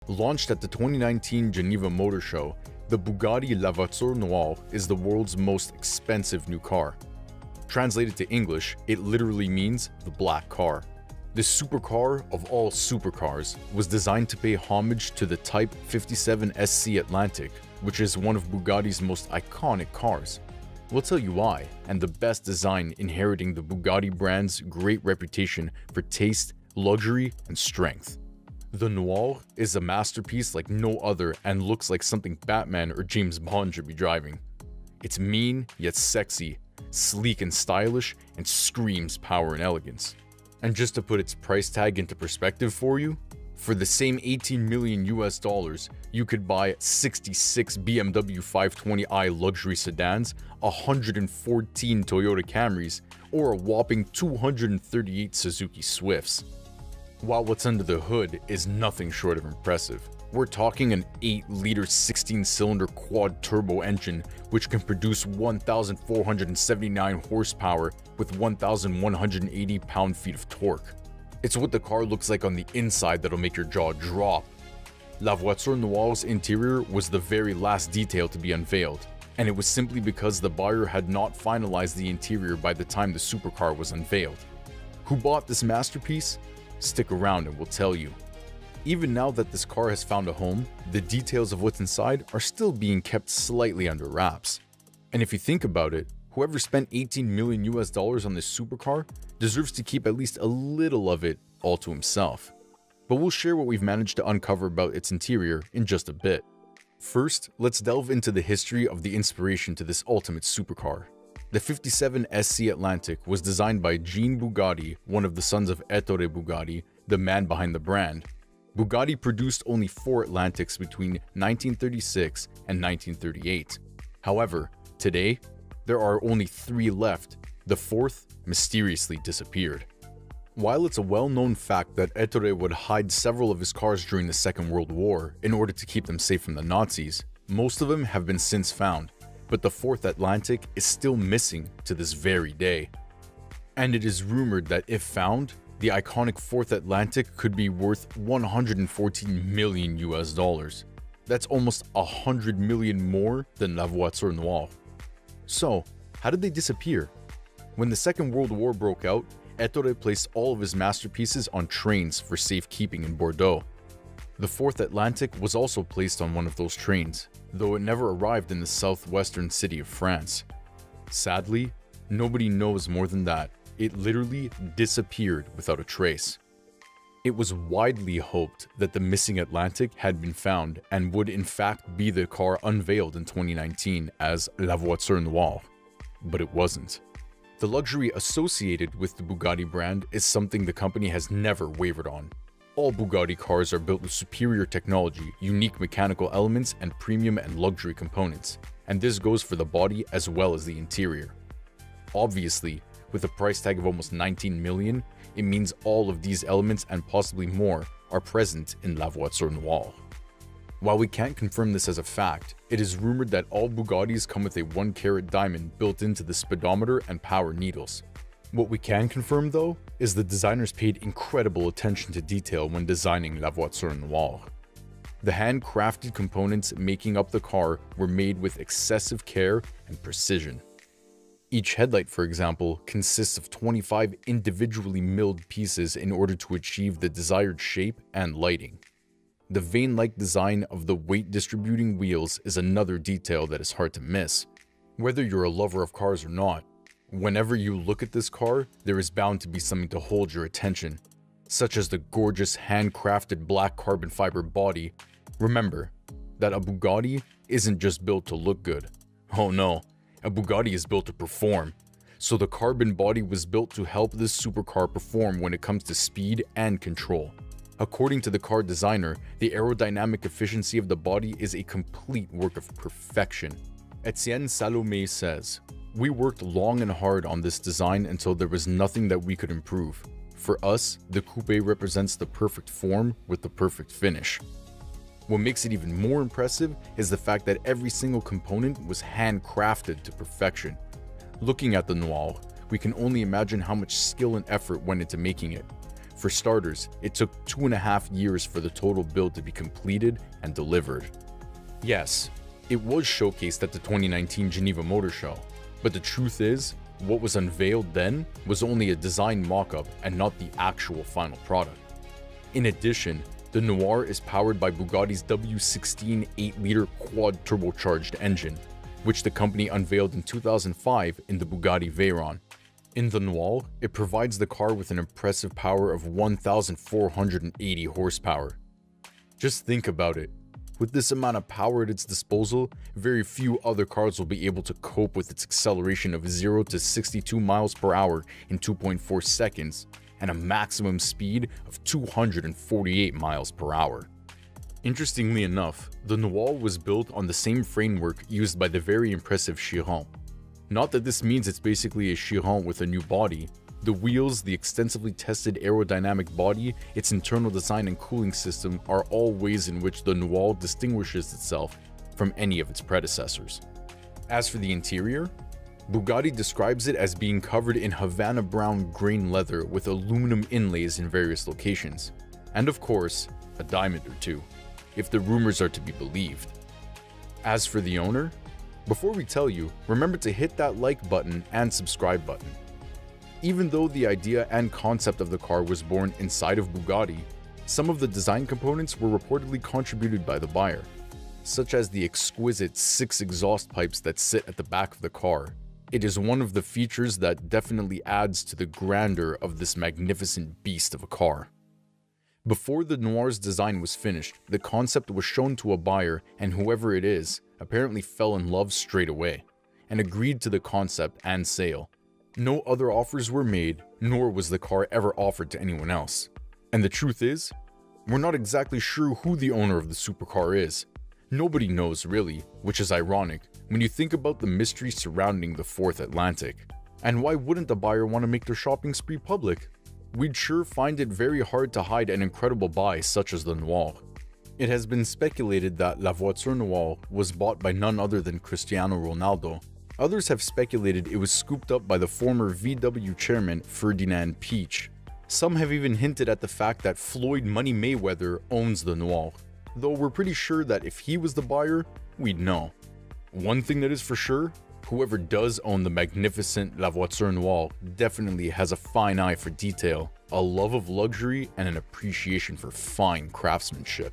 Launched at the 2019 Geneva Motor Show, the Bugatti La Voiture Noire is the world's most expensive new car. Translated to English, it literally means the black car. This supercar of all supercars was designed to pay homage to the Type 57 SC Atlantic, which is one of Bugatti's most iconic cars. We'll tell you why, and the best design inheriting the Bugatti brand's great reputation for taste, luxury, and strength. The Noir is a masterpiece like no other and looks like something Batman or James Bond should be driving. It's mean yet sexy, sleek and stylish, and screams power and elegance. And just to put its price tag into perspective for you, for the same $18 million US, you could buy 66 BMW 520i luxury sedans, 114 Toyota Camrys, or a whopping 238 Suzuki Swifts. While what's under the hood is nothing short of impressive. We're talking an 8-liter 16-cylinder quad-turbo engine which can produce 1,479 horsepower with 1,180 pound-feet of torque. It's what the car looks like on the inside that'll make your jaw drop. La Voiture Noire's interior was the very last detail to be unveiled, and it was simply because the buyer had not finalized the interior by the time the supercar was unveiled. Who bought this masterpiece? Stick around and we'll tell you. Even now that this car has found a home, the details of what's inside are still being kept slightly under wraps. And if you think about it, whoever spent $18 million on this supercar deserves to keep at least a little of it all to himself. But we'll share what we've managed to uncover about its interior in just a bit. First, let's delve into the history of the inspiration to this ultimate supercar. The 57 SC Atlantic was designed by Jean Bugatti, one of the sons of Ettore Bugatti, the man behind the brand. Bugatti produced only 4 Atlantics between 1936 and 1938. However, today, there are only 3 left. The 4th mysteriously disappeared. While it's a well-known fact that Ettore would hide several of his cars during the Second World War in order to keep them safe from the Nazis, most of them have been since found, but the 4th Atlantic is still missing to this very day. And it is rumored that if found, the iconic 4th Atlantic could be worth $114 million. That's almost 100 million more than La Voiture Noire. So, how did they disappear? When the Second World War broke out, Ettore placed all of his masterpieces on trains for safekeeping in Bordeaux. The 4th Atlantic was also placed on one of those trains, though it never arrived in the southwestern city of France. Sadly, nobody knows more than that. It literally disappeared without a trace. It was widely hoped that the missing Atlantic had been found and would in fact be the car unveiled in 2019 as La Voiture Noire, but it wasn't. The luxury associated with the Bugatti brand is something the company has never wavered on. All Bugatti cars are built with superior technology, unique mechanical elements, and premium and luxury components, and this goes for the body as well as the interior. Obviously, with a price tag of almost $19 million, it means all of these elements and possibly more are present in La Voiture Noire. While we can't confirm this as a fact, it is rumored that all Bugattis come with a 1-carat diamond built into the speedometer and power needles. What we can confirm though, is the designers paid incredible attention to detail when designing La Voiture Noire. The handcrafted components making up the car were made with excessive care and precision. Each headlight, for example, consists of 25 individually milled pieces in order to achieve the desired shape and lighting. The vein-like design of the weight-distributing wheels is another detail that is hard to miss. Whether you're a lover of cars or not, whenever you look at this car, there is bound to be something to hold your attention, such as the gorgeous handcrafted black carbon fiber body. Remember that a Bugatti isn't just built to look good. Oh no, a Bugatti is built to perform. So the carbon body was built to help this supercar perform when it comes to speed and control. According to the car designer, the aerodynamic efficiency of the body is a complete work of perfection. Etienne Salomé says, "We worked long and hard on this design until there was nothing that we could improve. For us, the coupe represents the perfect form with the perfect finish." What makes it even more impressive is the fact that every single component was handcrafted to perfection. Looking at the Noire, we can only imagine how much skill and effort went into making it. For starters, it took 2.5 years for the total build to be completed and delivered. Yes, it was showcased at the 2019 Geneva Motor Show, but the truth is, what was unveiled then was only a design mock-up and not the actual final product. In addition, the Noir is powered by Bugatti's W16 8-liter quad-turbocharged engine, which the company unveiled in 2005 in the Bugatti Veyron. In the Noir, it provides the car with an impressive power of 1,480 horsepower. Just think about it. With this amount of power at its disposal, very few other cars will be able to cope with its acceleration of 0 to 62 miles per hour in 2.4 seconds and a maximum speed of 248 miles per hour. Interestingly enough, the Noir was built on the same framework used by the very impressive Chiron. Not that this means it's basically a Chiron with a new body. The wheels, the extensively tested aerodynamic body, its internal design and cooling system are all ways in which the Noir distinguishes itself from any of its predecessors. As for the interior, Bugatti describes it as being covered in Havana brown grain leather with aluminum inlays in various locations. And of course, a diamond or two, if the rumors are to be believed. As for the owner, before we tell you, remember to hit that like button and subscribe button. Even though the idea and concept of the car was born inside of Bugatti, some of the design components were reportedly contributed by the buyer, such as the exquisite 6 exhaust pipes that sit at the back of the car. It is one of the features that definitely adds to the grandeur of this magnificent beast of a car. Before the Noir's design was finished, the concept was shown to a buyer, and whoever it is apparently fell in love straight away and agreed to the concept and sale. No other offers were made, nor was the car ever offered to anyone else. And the truth is, we're not exactly sure who the owner of the supercar is. Nobody knows really, which is ironic when you think about the mystery surrounding the Fourth Atlantic. And why wouldn't the buyer want to make their shopping spree public? We'd sure find it very hard to hide an incredible buy such as the Noir. It has been speculated that La Voiture Noire was bought by none other than Cristiano Ronaldo. Others have speculated it was scooped up by the former VW chairman Ferdinand Piëch. Some have even hinted at the fact that Floyd Money Mayweather owns the Noir, though we're pretty sure that if he was the buyer, we'd know. One thing that is for sure, whoever does own the magnificent La Voiture Noire definitely has a fine eye for detail, a love of luxury, and an appreciation for fine craftsmanship.